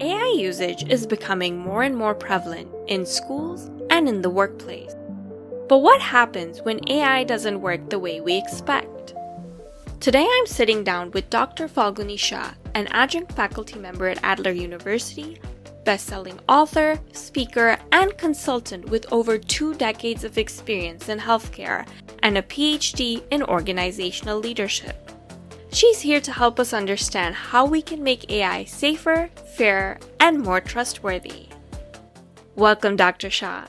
AI usage is becoming more and more prevalent in schools and in the workplace. But what happens when AI doesn't work the way we expect? Today I'm sitting down with Dr. Falguni Shah, an adjunct faculty member at Adler University, best-selling author, speaker, and consultant with over 2 decades of experience in healthcare and a PhD in organizational leadership. She's here to help us understand how we can make AI safer, fairer, and more trustworthy. Welcome, Dr. Shah.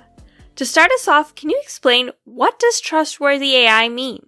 To start us off, can you explain what does trustworthy AI mean?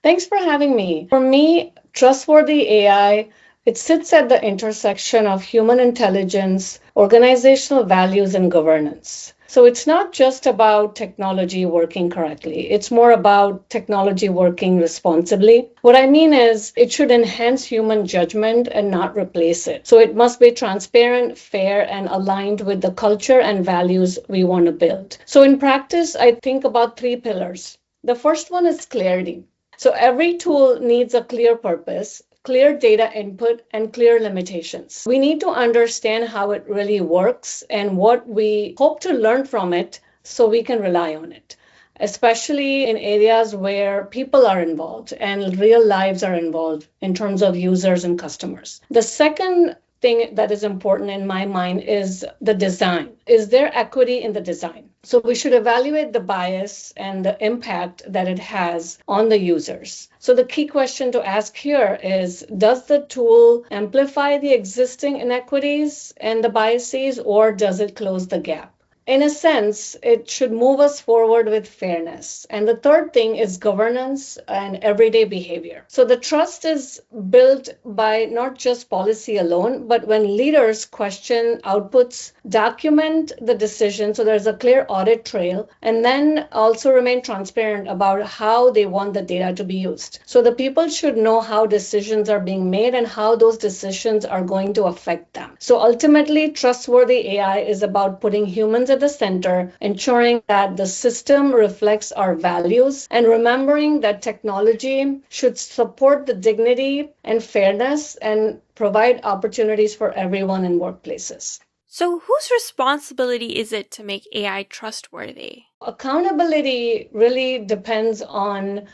Thanks for having me. For me, trustworthy AI, it sits at the intersection of human intelligence, organizational values, and governance. So it's not just about technology working correctly. It's more about technology working responsibly. What I mean is it should enhance human judgment and not replace it. So it must be transparent, fair, and aligned with the culture and values we want to build. So in practice, I think about 3 pillars. The first one is clarity. So every tool needs a clear purpose, clear data input, and clear limitations. We need to understand how it really works and what we hope to learn from it so we can rely on it, especially in areas where people are involved and real lives are involved in terms of users and customers. The second thing that is important in my mind is the design. Is there equity in the design? So we should evaluate the bias and the impact that it has on the users. So the key question to ask here is, does the tool amplify the existing inequities and the biases, or does it close the gap? In a sense, it should move us forward with fairness. And the third thing is governance and everyday behavior. So the trust is built by not just policy alone, but when leaders question outputs, document the decision so there's a clear audit trail, and then also remain transparent about how they want the data to be used. So the people should know how decisions are being made and how those decisions are going to affect them. So ultimately, trustworthy AI is about putting humans at the center, ensuring that the system reflects our values, and remembering that technology should support the dignity and fairness and provide opportunities for everyone in workplaces. So, whose responsibility is it to make AI trustworthy? Accountability really depends on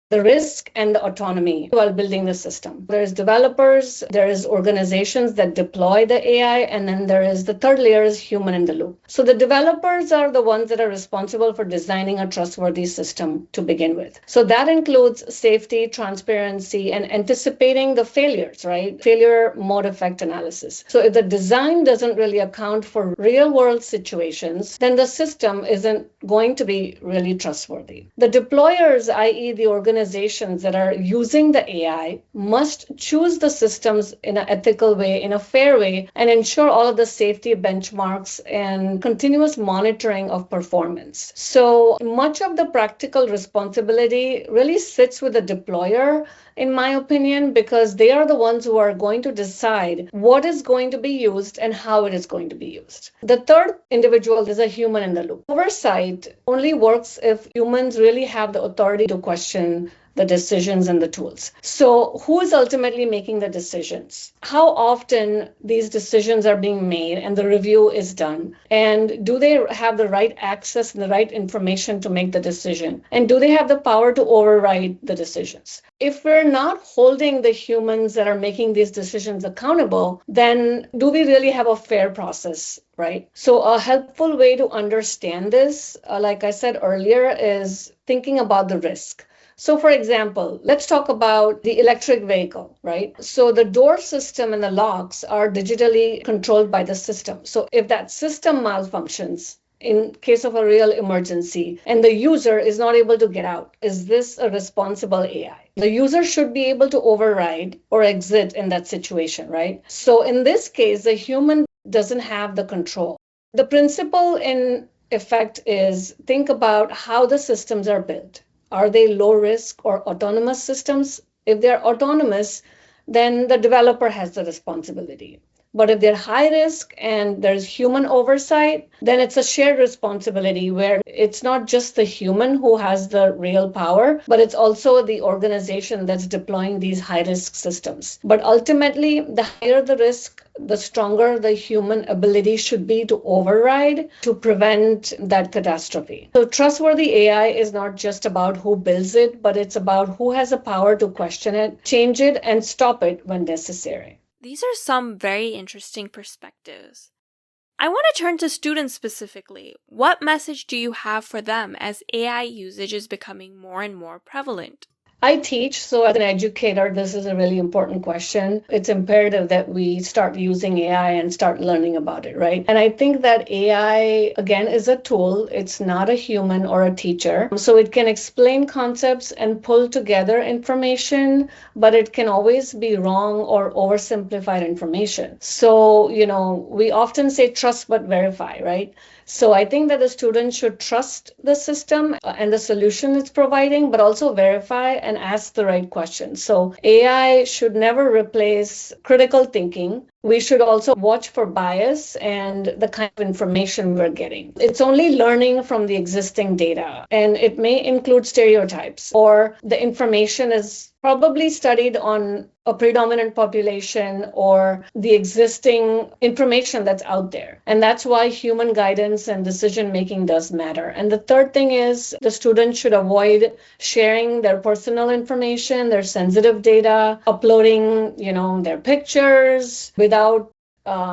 the risk and the autonomy while building the system. There's developers, there is organizations that deploy the AI, and then there is the third layer is human in the loop. So the developers are the ones that are responsible for designing a trustworthy system to begin with. So that includes safety, transparency, and anticipating the failures, right? Failure mode effect analysis. So if the design doesn't really account for real world situations, then the system isn't going to be really trustworthy. The deployers, i.e. the organizations that are using the AI, must choose the systems in an ethical way, in a fair way, and ensure all of the safety benchmarks and continuous monitoring of performance. So much of the practical responsibility really sits with the deployer, in my opinion, because they are the ones who are going to decide what is going to be used and how it is going to be used. The third individual is a human in the loop. Oversight only works if humans really have the authority to question the decisions and the tools. So who is ultimately making the decisions? How often these decisions are being made and the review is done? And do they have the right access and the right information to make the decision? And do they have the power to override the decisions? If we're not holding the humans that are making these decisions accountable, then do we really have a fair process, right? So a helpful way to understand this, like I said earlier, is thinking about the risk. So for example, let's talk about the electric vehicle, right? So the door system and the locks are digitally controlled by the system. So if that system malfunctions, in case of a real emergency, and the user is not able to get out, is this a responsible AI? The user should be able to override or exit in that situation, right? So in this case, the human doesn't have the control. The principle in effect is think about how the systems are built. Are they low risk or autonomous systems? If they're autonomous, then the developer has the responsibility. But if they're high risk and there's human oversight, then it's a shared responsibility where it's not just the human who has the real power, but it's also the organization that's deploying these high risk systems. But ultimately, the higher the risk, the stronger the human ability should be to override to prevent that catastrophe. So trustworthy AI is not just about who builds it, but it's about who has the power to question it, change it, and stop it when necessary. These are some very interesting perspectives. I want to turn to students specifically. What message do you have for them as AI usage is becoming more and more prevalent? I teach, so as an educator, this is a really important question. It's imperative that we start using AI and start learning about it, right? And I think that AI, again, is a tool. It's not a human or a teacher. So it can explain concepts and pull together information, but it can always be wrong or oversimplified information. So, we often say trust but verify, right? So I think that the student should trust the system and the solution it's providing, but also verify and ask the right questions. So AI should never replace critical thinking. We should also watch for bias and the kind of information we're getting. It's only learning from the existing data, and it may include stereotypes, or the information is probably studied on a predominant population or the existing information that's out there. And that's why human guidance and decision making does matter. And the third thing is the student should avoid sharing their personal information, their sensitive data, uploading, their pictures without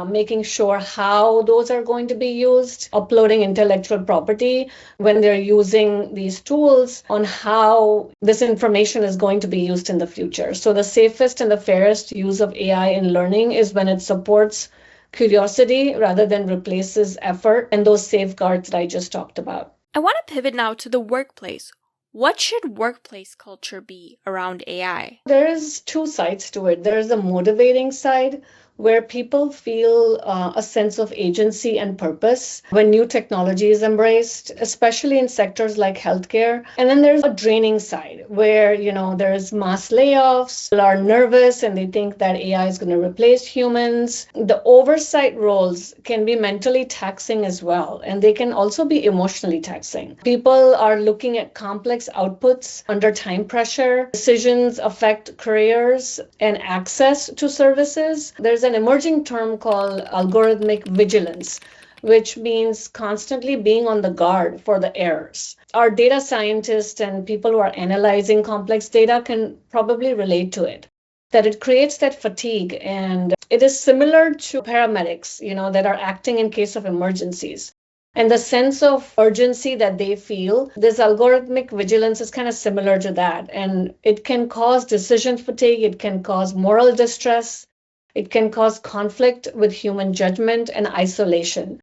making sure how those are going to be used, uploading intellectual property when they're using these tools, on how this information is going to be used in the future. So the safest and the fairest use of AI in learning is when it supports curiosity rather than replaces effort and those safeguards that I just talked about. I want to pivot now to the workplace. What should workplace culture be around AI? There is two sides to it. There is a motivating side where people feel a sense of agency and purpose when new technology is embraced, especially in sectors like healthcare. And then there's a draining side where, there's mass layoffs, people are nervous and they think that AI is going to replace humans. The oversight roles can be mentally taxing as well, and they can also be emotionally taxing. People are looking at complex outputs under time pressure. Decisions affect careers and access to services. There's an emerging term called algorithmic vigilance, which means constantly being on the guard for the errors. Our data scientists and people who are analyzing complex data can probably relate to it, that it creates that fatigue. And it is similar to paramedics, that are acting in case of emergencies. And the sense of urgency that they feel, this algorithmic vigilance is kind of similar to that. And it can cause decision fatigue, it can cause moral distress, it can cause conflict with human judgment and isolation.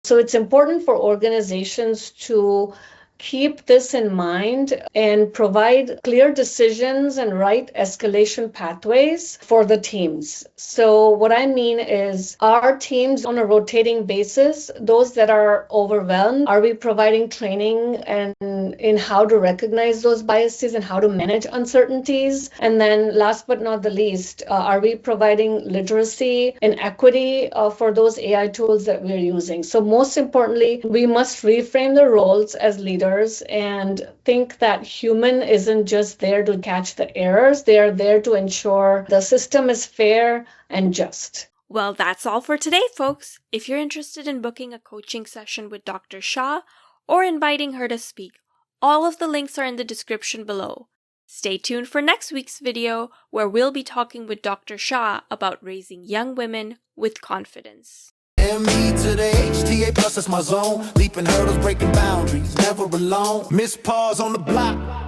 So it's important for organizations to keep this in mind and provide clear decisions and right escalation pathways for the teams. So what I mean is, our teams on a rotating basis, those that are overwhelmed, are we providing training and in how to recognize those biases and how to manage uncertainties? And then last but not the least, are we providing literacy and equity for those AI tools that we're using? So most importantly, we must reframe the roles as leaders and think that human isn't just there to catch the errors, they are there to ensure the system is fair and just. Well, that's all for today, folks. If you're interested in booking a coaching session with Dr. Shah or inviting her to speak, all of the links are in the description below. Stay tuned for next week's video, where we'll be talking with Dr. Shah about raising young women with confidence. M-E to the H-T-A plus, that's my zone. Leaping hurdles, breaking boundaries, never alone. Miss Paws on the block.